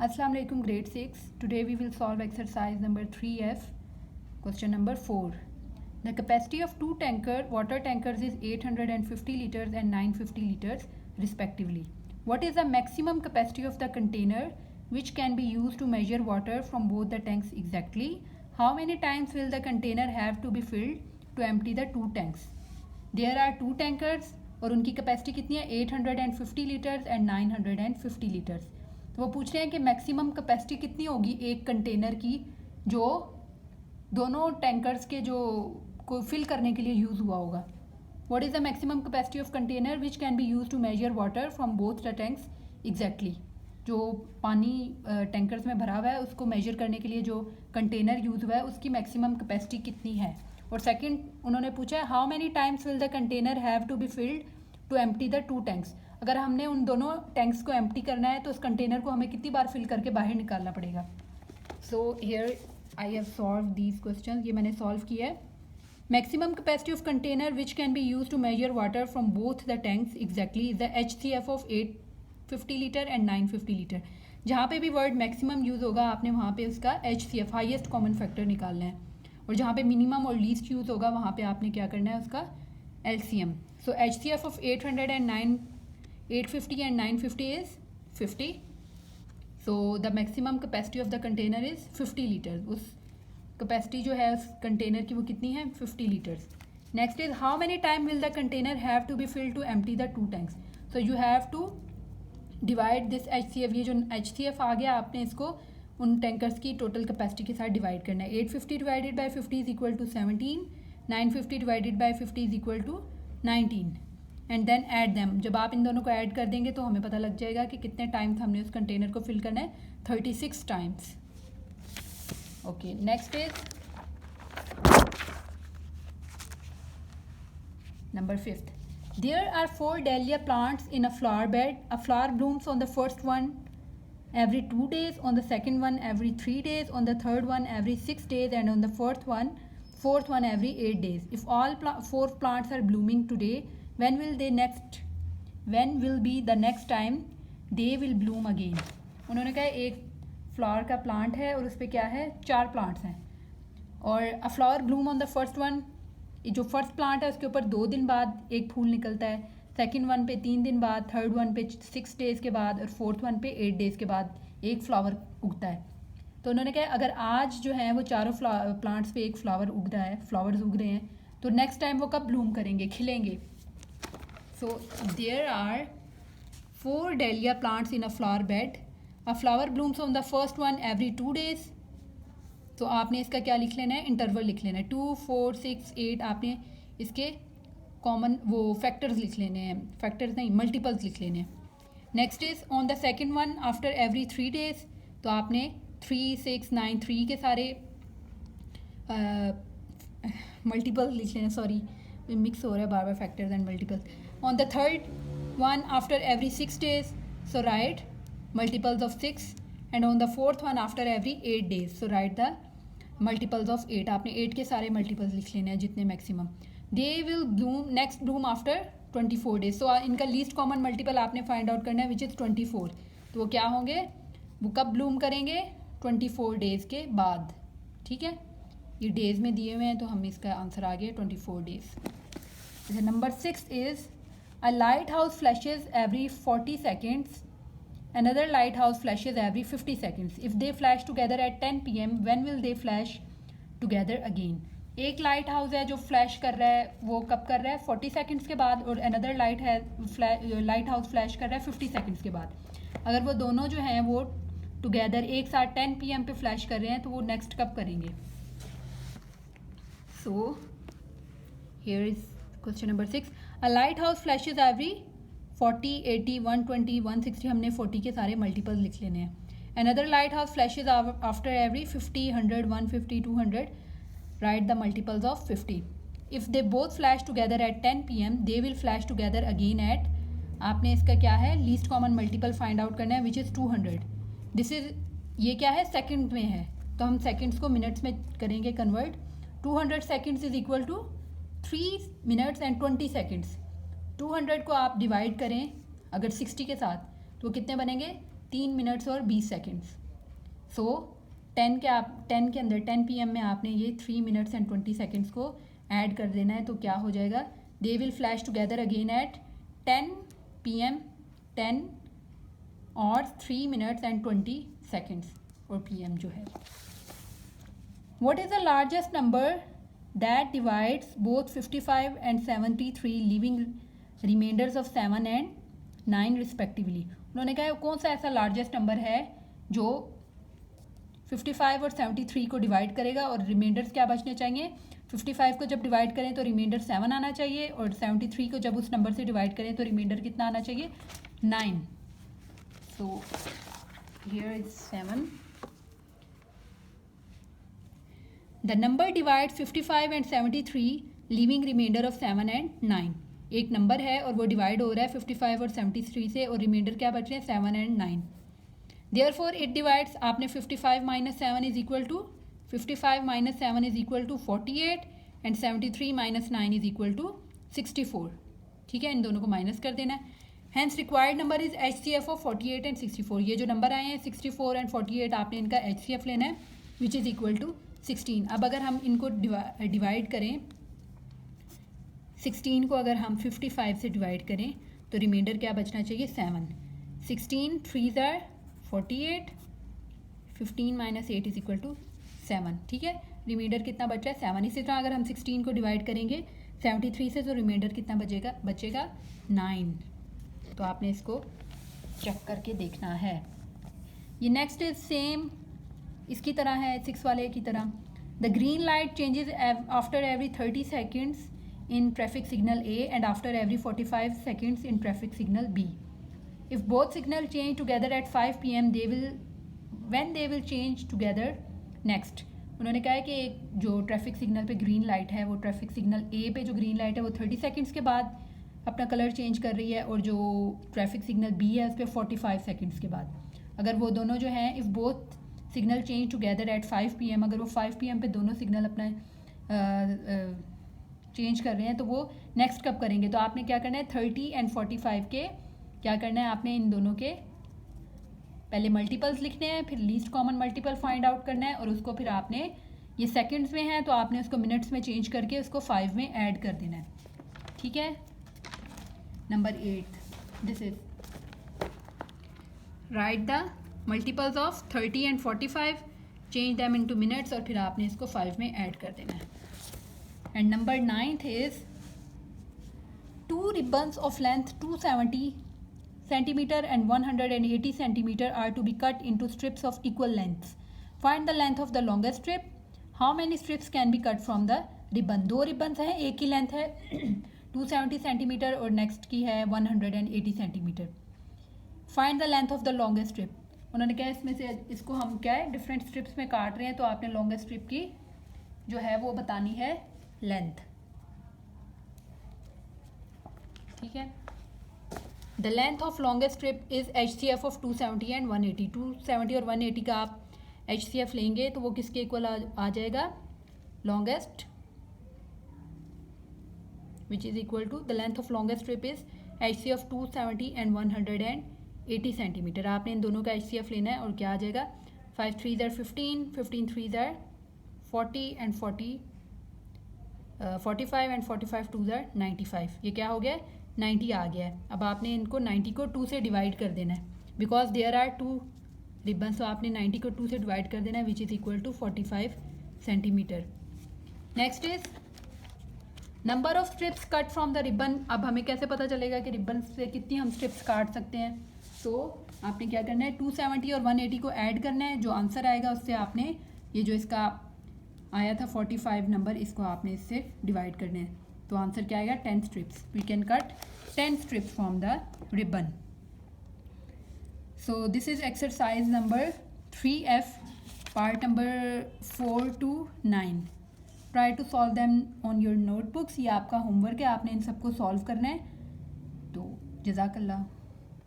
Assalamu alaikum grade 6. Today we will solve exercise number 3F. Question number 4. The capacity of two water tankers is 850 liters and 950 liters respectively. What is the maximum capacity of the container which can be used to measure water from both the tanks exactly? How many times will the container have to be filled to empty the two tanks? There are two tankers और उनकी capacity कितनी है 850 litres and 950 litres. तो वो पूछ रहे हैं कि मैक्सिमम कैपेसिटी कितनी होगी एक कंटेनर की जो दोनों टैंकर्स के जो को फिल करने के लिए यूज़ हुआ होगा. What is the maximum capacity of container which can be use to measure water from both the tanks exactly. जो पानी टैंकर्स में भरा हुआ है उसको मेजर करने के लिए जो कंटेनर यूज़ हुआ है उसकी मैक्सिमम कैपेसिटी कितनी है. और सेकंड उन्होंने पूछा है how many times will the container have to be filled to empty the two tanks. अगर हमने उन दोनों टैंक्स को एम्प्टी करना है तो उस कंटेनर को हमें कितनी बार फिल करके बाहर निकालना पड़ेगा. So here I have solve these question. ये मैंने सॉल्व किया है. Maximum capacity of container which can be use to measure water from both the tanks exactly is the HCF of 850 litre and 950 litre. जहाँ पे भी word maximum use होगा आपने वहाँ पे उसका HCF हाईएस्ट कॉमन फैक्टर निकालना है. और जहाँ पे मिनिमम और लीस्ट यूज़ होगा वहाँ पे आपने क्या करना है उसका LCM. So HCF of 850 and 950 is 50. So the maximum capacity of the container is 50 liters. उस कैपेसिटी जो है उस कंटेनर की वो कितनी है 50 litres. Next is how many time will the container have to be filled to empty the two tanks. So you have to divide this HCF. ये जो HCF आ गया आपने इसको उन टैंकर्स की टोटल कैपेसिटी के साथ डिवाइड करना है. 850 divided by 50 is equal to 17. 950 divided by 50 is equal to 19 and then add them. जब आप इन दोनों को ऐड कर देंगे तो हमें पता लग जाएगा कि कितने टाइम्स हमने उस कंटेनर को फिल करना है. 36 times. Okay next is number 5th. There are 4 dahlia plants in a flower bed. A flower blooms on the first one every 2 days, on the second one every 3 days, on the third one every 6 days, and on the fourth one every 8 days. If all 4 plants are blooming today, when will be the next time they will bloom again? उन्होंने कहा एक flower का plant है और उस पर क्या है 4 प्लांट्स हैं और अ flower Bloom on the first one. जो फर्स्ट प्लांट है उसके ऊपर 2 दिन बाद एक फूल निकलता है. सेकंड वन पे 3 दिन बाद, थर्ड वन पे 6 डेज़ के बाद और फोर्थ वन पे 8 डेज़ के बाद एक फ्लावर उगता है. तो उन्होंने कहा अगर आज जो है वो चारों प्लांट्स पे एक फ्लावर्स उग रहे हैं तो नेक्स्ट टाइम वो कब ब्लूम करेंगे, खिलेंगे. So there are 4 dahlia plants in a flower bed. A flower blooms on the first one every 2 days. तो आपने इसका क्या लिख लेना है, इंटरवल लिख लेना है. 2, 4, 6, 8 आपने इसके कॉमन वो फैक्टर्स लिख लेने हैं. फैक्टर्स नहीं मल्टीपल्स लिख लेने हैं. Next is on the second one after every 3 days. तो आपने 3, 6, 9, 3 के सारे मल्टीपल्स लिख लेने. सॉरी मिक्स हो रहा है बार बार factors and multiples. On the third one after every 6 days. So right multiples of 6 and on the fourth one after every 8 days. so write the multiples of 8. आपने 8 के सारे multiples लिख लेने हैं जितने maximum. they will bloom after 24 days. so इनका least common multiple आपने find out करना है which is 24. तो वो क्या होंगे, वो कब bloom करेंगे 24 days के बाद. ठीक है, ये days में दिए हुए हैं तो हम इसका आंसर आ गया 24 days. Number 6 is a lighthouse flashes every 40 seconds. Another lighthouse flashes every 50 seconds. If they flash together at 10 PM, when will they flash together again? एक लाइट हाउस है जो फ्लैश कर रहा है वो कब कर रहा है 40 सेकंड्स के बाद और अनदर लाइट हाउस फ्लैश कर रहा है 50 सेकंड्स के बाद. अगर वो दोनों जो हैं वो टुगेदर एक साथ 10 PM पे फ्लैश कर रहे हैं तो वो नेक्स्ट कब करेंगे. So here is question number 6. A light house flashes every 40, 80, 120, 160 हमने 40 के सारे मल्टीपल्स लिख लेने हैं. Another lighthouse flashes after every 50, 100, 150, 200. Write the multiples of 50. If they both flash together at 10 PM, they will flash together again at. आपने इसका क्या है least common multiple find out करना है विच इज़ 200. दिस इज ये क्या है second में है तो हम सेकंड्स को मिनट्स में करेंगे convert. 200 seconds is equal to 3 minutes and 20 seconds. 200 को आप डिवाइड करें अगर 60 के साथ तो कितने बनेंगे 3 मिनट्स और 20 सेकेंड्स। सो 10 के अंदर 10 PM में आपने ये 3 मिनट्स एंड 20 सेकेंड्स को ऐड कर देना है। तो क्या हो जाएगा, they will flash together again at 10 PM 10 और 3 मिनट्स एंड 20 सेकेंड्स और PM जो है। What is the largest number that divides both 55 and 73 leaving remainders of 7 and 9 respectively? उन्होंने कहा कौन सा ऐसा लार्जेस्ट नंबर है जो 55 और 73 को डिवाइड करेगा और रिमाइंडर्स क्या बचने चाहिए। 55 को जब डिवाइड करें तो रिमाइंडर 7 आना चाहिए और 73 को जब उस नंबर से डिवाइड करें तो रिमाइंडर कितना आना चाहिए, 9। So here is 7। The number divides 55 and 73 leaving remainder of 7 and 9। एक नंबर है और वो डिवाइड हो रहा है 55 और 73 से और रिमाइंडर क्या बच रहे हैं 7 and 9। Therefore it divides, आपने 55 minus 7 is equal to 48 and 73 minus 9 is equal to 64। ठीक है, इन दोनों को माइनस कर देना है। Hence required number is HCF of 48 and 64। ये जो नंबर आए हैं 64 and 48 आपने इनका HCF लेना है which is equal to 16। अब अगर हम इनको डिवाइड करें, 16 को अगर हम 55 से डिवाइड करें तो रिमाइंडर क्या बचना चाहिए, 7। 16 3 are 48, 15 minus 8 is equal to 7। ठीक है, रिमाइंडर कितना बच रहा है, 7। इसी तरह अगर हम 16 को डिवाइड करेंगे 73 से तो रिमाइंडर कितना बचेगा 9। तो आपने इसको चेक करके देखना है। ये नेक्स्ट इज सेम इसकी तरह है, 6 वाले की तरह। The green light changes after every 30 seconds in traffic signal A and after every 45 seconds in traffic signal B. If both signal change together at 5 PM when they will change together next. उन्होंने कहा है कि एक जो traffic signal पे green light है वो traffic signal ए पे जो ग्रीन लाइट है वो 30 सेकेंड्स के बाद अपना कलर चेंज कर रही है और जो ट्रैफिक सिग्नल बी है उस पर 45 सेकेंड्स के बाद। अगर वो दोनों जो हैं, if both signal change together at 5 PM, अगर वो 5 PM पे दोनों सिग्नल अपना चेंज कर रहे हैं तो वो नेक्स्ट कब करेंगे। तो आपने क्या करना है, 30 एंड 45 के क्या करना है, आपने इन दोनों के पहले मल्टीपल्स लिखने हैं, फिर least common multiple find out करना है और उसको फिर आपने, ये सेकंड्स में है तो आपने उसको मिनट्स में चेंज करके उसको 5 में ऐड कर देना है। ठीक है, number 8, this is right the multiples of 30 and 45, change them into minutes और फिर आपने इसको 5 में ऐड कर देना है। And number 9 is 2 ribbons of length 270 centimeter and 180 centimeter are to be cut into strips of equal lengths. Find the length of the longest strip. How many strips can be cut from the ribbon? 2 ribbons हैं, एक ही length है 270 centimetre और next की है 180 centimetre. Find the length of the longest strip. उन्होंने कहा इसमें से इसको हम क्या है डिफरेंट स्ट्रिप्स में काट रहे हैं तो आपने लॉन्गेस्ट स्ट्रिप की जो है वो बतानी है लेंथ। ठीक है, the length of longest strip is HCF of 270 and 180। 270 और 180 का आप HCF लेंगे तो वो किसके इक्वल आ जाएगा, longest, which is equal to the length of longest strip is HCF of 270 and 180 centimetre. आपने इन दोनों का HCF लेना है और क्या आ जाएगा, 5 3 are 15, 15 3 are 40 and 45 and 45 2 are 95। ये क्या हो गया, 90 आ गया है। अब आपने इनको 90 को 2 से डिवाइड कर देना है बिकॉज देयर आर 2 रिबन्स, तो आपने 90 को 2 से डिवाइड कर देना है which is equal to 45 centimetre. Next is number of strips cut from the ribbon. अब हमें कैसे पता चलेगा कि रिबन से कितनी हम स्ट्रिप्स काट सकते हैं। तो आपने क्या करना है, 270 और 180 को ऐड करना है, जो आंसर आएगा उससे आपने ये जो इसका आया था 45 नंबर, इसको आपने इससे डिवाइड करना है। तो आंसर क्या आएगा, 10 strips. We can cut 10 strips from the ribbon. So this is exercise number 3F, part number 4 to 9। Try to solve them on your notebooks. ये आपका होमवर्क है, आपने इन सबको सॉल्व करना है। तो जज़ाकल्लाह।